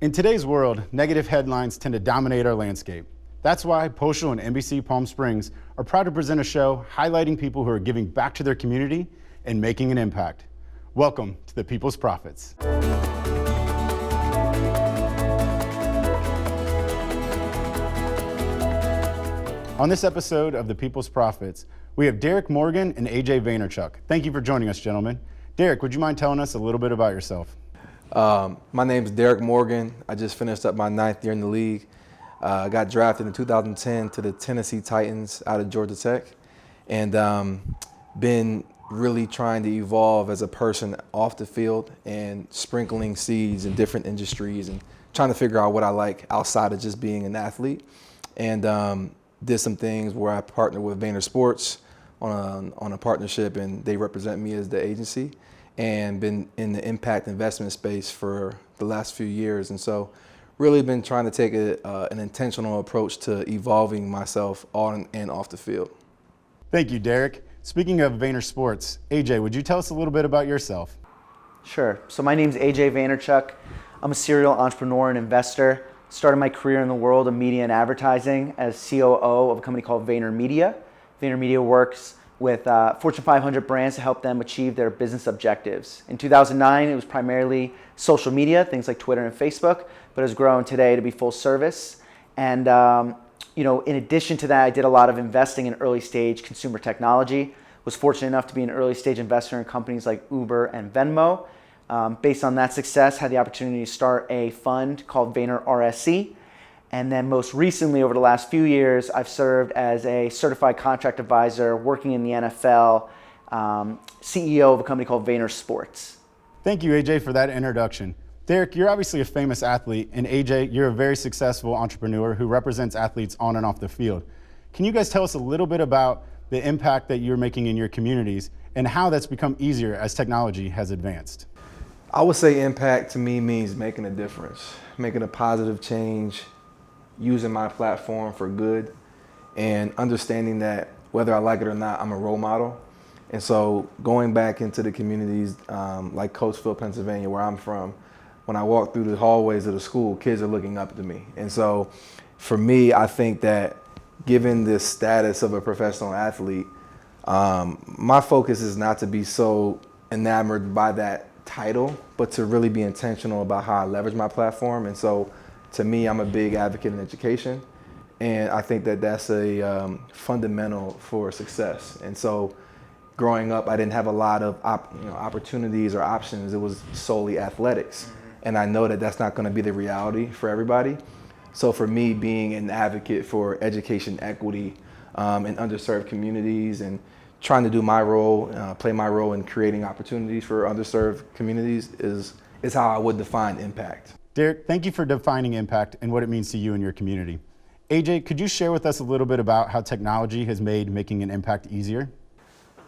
In today's world, negative headlines tend to dominate our landscape. That's why Postal and NBC Palm Springs are proud to present a show highlighting people who are giving back to their community and making an impact. Welcome to the People's Prophets. On this episode of the People's Prophets, we have Derek Morgan and AJ Vaynerchuk. Thank you for joining us, gentlemen. Derek, would you mind telling us a little bit about yourself? My name is Derek Morgan. I just finished up my 9th year in the league. I got drafted in 2010 to the Tennessee Titans out of Georgia Tech, and been really trying to evolve as a person off the field and sprinkling seeds in different industries and trying to figure out what I like outside of just being an athlete. And did some things where I partnered with Vayner Sports on a partnership, and they represent me as the agency, and been in the impact investment space for the last few years. And so really been trying to take an intentional approach to evolving myself on and off the field. Thank you, Derek. Speaking of Vayner Sports, AJ, would you tell us a little bit about yourself? Sure. So my name's AJ Vaynerchuk. I'm a serial entrepreneur and investor. Started my career in the world of media and advertising as COO of a company called VaynerMedia. VaynerMedia works with Fortune 500 brands to help them achieve their business objectives. In 2009, it was primarily social media, things like Twitter and Facebook, but has grown today to be full service. And in addition to that, I did a lot of investing in early stage consumer technology. Was fortunate enough to be an early stage investor in companies like Uber and Venmo. Based on that success, had the opportunity to start a fund called Vayner RSC. And then most recently, over the last few years, I've served as a certified contract advisor working in the NFL, CEO of a company called Vayner Sports. Thank you, AJ, for that introduction. Derek, you're obviously a famous athlete, and AJ, you're a very successful entrepreneur who represents athletes on and off the field. Can you guys tell us a little bit about the impact that you're making in your communities and how that's become easier as technology has advanced? I would say impact to me means making a difference, making a positive change, using my platform for good, and understanding that whether I like it or not, I'm a role model. And so going back into the communities like Coatesville, Pennsylvania, where I'm from, when I walk through the hallways of the school, kids are looking up to me. And so for me, I think that given this status of a professional athlete, my focus is not to be so enamored by that title, but to really be intentional about how I leverage my platform. And so to me, I'm a big advocate in education, and I think that that's a fundamental for success. And so growing up, I didn't have a lot of opportunities or options. It was solely athletics. And I know that that's not going to be the reality for everybody. So for me, being an advocate for education equity in underserved communities and trying to do my role, play my role in creating opportunities for underserved communities is how I would define impact. Derek, thank you for defining impact and what it means to you and your community. AJ, could you share with us a little bit about how technology has made making an impact easier?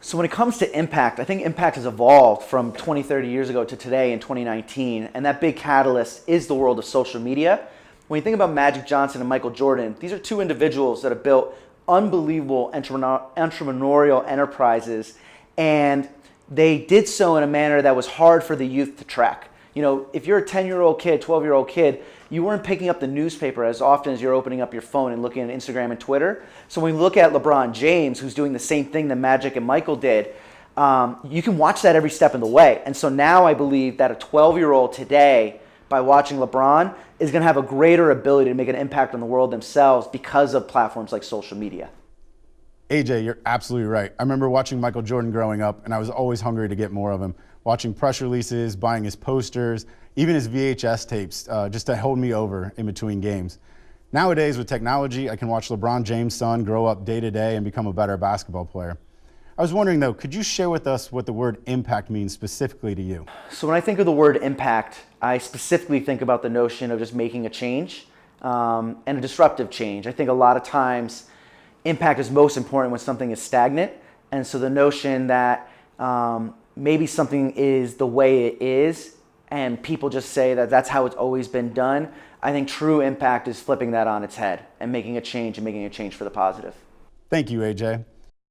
So when it comes to impact, I think impact has evolved from 20, 30 years ago to today in 2019, and that big catalyst is the world of social media. When you think about Magic Johnson and Michael Jordan, these are two individuals that have built unbelievable entrepreneurial enterprises, and they did so in a manner that was hard for the youth to track. You know, if you're a 10-year-old kid, 12-year-old kid, you weren't picking up the newspaper as often as you're opening up your phone and looking at Instagram and Twitter. So when we look at LeBron James, who's doing the same thing that Magic and Michael did, you can watch that every step of the way. And so now I believe that a 12-year-old today, by watching LeBron, is going to have a greater ability to make an impact on the world themselves because of platforms like social media. AJ, you're absolutely right. I remember watching Michael Jordan growing up, and I was always hungry to get more of him. Watching press releases, buying his posters, even his VHS tapes, just to hold me over in between games. Nowadays, with technology, I can watch LeBron James' son grow up day to day and become a better basketball player. I was wondering, though, could you share with us what the word impact means specifically to you? So when I think of the word impact, I specifically think about the notion of just making a change and a disruptive change. I think a lot of times impact is most important when something is stagnant. And so the notion that maybe something is the way it is and people just say that that's how it's always been done, I think true impact is flipping that on its head and making a change for the positive. Thank you, AJ.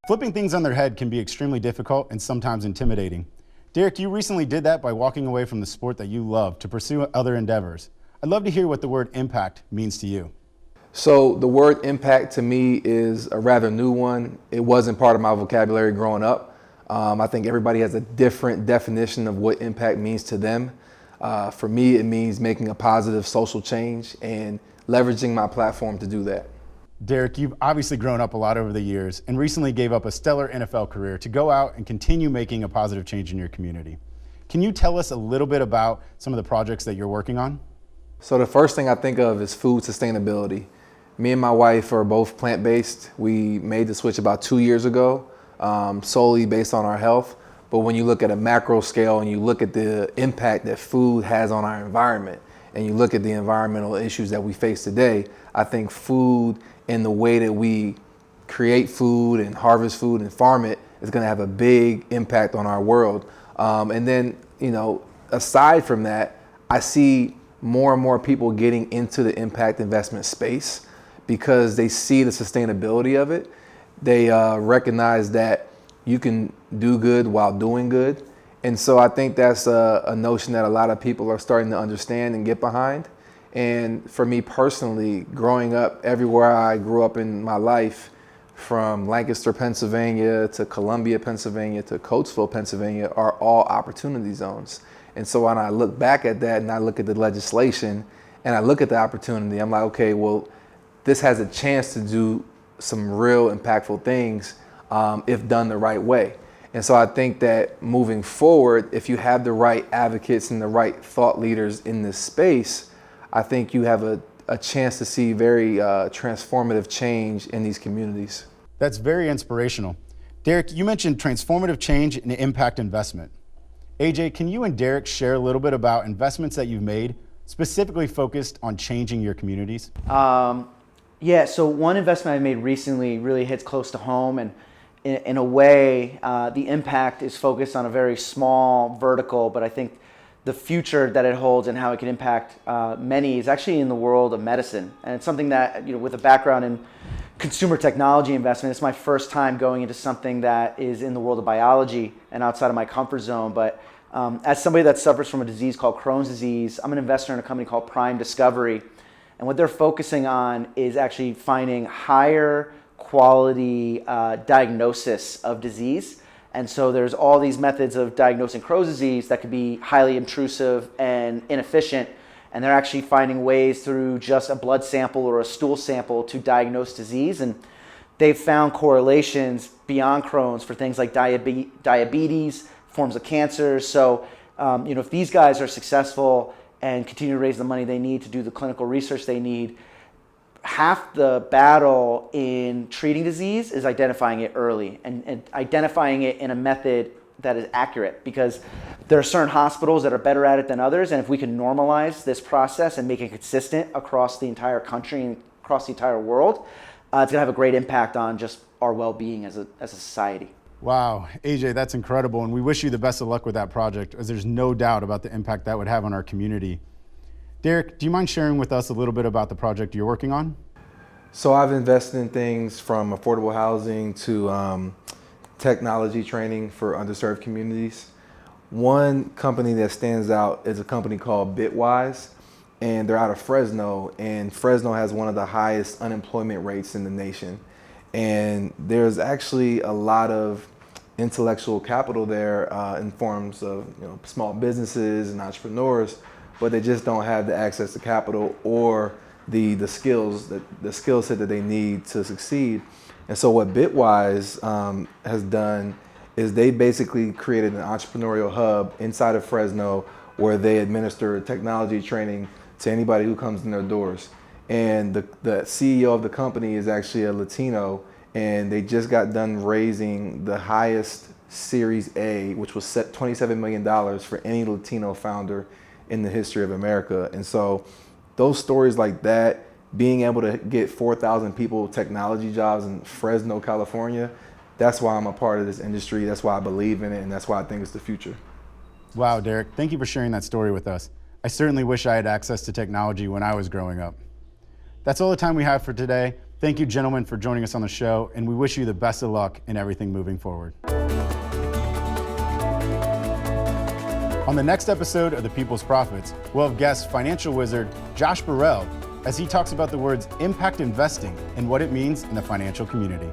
Flipping things on their head can be extremely difficult and sometimes intimidating. Derek, you recently did that by walking away from the sport that you love to pursue other endeavors. I'd love to hear what the word impact means to you. So the word impact to me is a rather new one. It wasn't part of my vocabulary growing up. I think everybody has a different definition of what impact means to them. For me, it means making a positive social change and leveraging my platform to do that. Derek, you've obviously grown up a lot over the years and recently gave up a stellar NFL career to go out and continue making a positive change in your community. Can you tell us a little bit about some of the projects that you're working on? So the first thing I think of is food sustainability. Me and my wife are both plant-based. We made the switch about 2 years ago, solely based on our health. But when you look at a macro scale and you look at the impact that food has on our environment, and you look at the environmental issues that we face today, I think food and the way that we create food and harvest food and farm it is going to have a big impact on our world. And then, aside from that, I see more and more people getting into the impact investment space because they see the sustainability of it. They recognize that you can do good while doing good. And so I think that's a notion that a lot of people are starting to understand and get behind. And for me personally, growing up everywhere I grew up in my life, from Lancaster, Pennsylvania to Columbia, Pennsylvania to Coatesville, Pennsylvania, are all opportunity zones. And so when I look back at that and I look at the legislation and I look at the opportunity, I'm like, okay, well, this has a chance to do some real impactful things if done the right way. And so I think that moving forward, if you have the right advocates and the right thought leaders in this space, I think you have a chance to see very transformative change in these communities. That's very inspirational. Derek, you mentioned transformative change and impact investment. AJ, can you and Derek share a little bit about investments that you've made specifically focused on changing your communities? Yeah, so one investment I made recently really hits close to home, and in a way, the impact is focused on a very small vertical, but I think the future that it holds and how it can impact many is actually in the world of medicine. And it's something that, with a background in consumer technology investment, it's my first time going into something that is in the world of biology and outside of my comfort zone. But as somebody that suffers from a disease called Crohn's disease, I'm an investor in a company called Prime Discovery. And what they're focusing on is actually finding higher quality diagnosis of disease. And so there's all these methods of diagnosing Crohn's disease that could be highly intrusive and inefficient. And they're actually finding ways through just a blood sample or a stool sample to diagnose disease. And they've found correlations beyond Crohn's for things like diabetes, forms of cancer. So, if these guys are successful and continue to raise the money they need to do the clinical research they need, half the battle in treating disease is identifying it early and identifying it in a method that is accurate, because there are certain hospitals that are better at it than others. And if we can normalize this process and make it consistent across the entire country and across the entire world, it's going to have a great impact on just our well-being as a society. Wow, AJ, that's incredible. And we wish you the best of luck with that project, as there's no doubt about the impact that would have on our community. Derek, do you mind sharing with us a little bit about the project you're working on? So I've invested in things from affordable housing to technology training for underserved communities. One company that stands out is a company called Bitwise, and they're out of Fresno, and Fresno has one of the highest unemployment rates in the nation. And there's actually a lot of intellectual capital there in forms of small businesses and entrepreneurs, but they just don't have the access to capital or the skill set that they need to succeed. And so what Bitwise has done is they basically created an entrepreneurial hub inside of Fresno where they administer technology training to anybody who comes in their doors. And the CEO of the company is actually a Latino, and they just got done raising the highest Series A, which was set $27 million for any Latino founder in the history of America. And so those stories like that, being able to get 4,000 people technology jobs in Fresno, California, that's why I'm a part of this industry. That's why I believe in it, and that's why I think it's the future. Wow, Derek, thank you for sharing that story with us. I certainly wish I had access to technology when I was growing up. That's all the time we have for today. Thank you, gentlemen, for joining us on the show, and we wish you the best of luck in everything moving forward. On the next episode of The People's Profits, we'll have guest financial wizard Josh Burrell as he talks about the words impact investing and what it means in the financial community.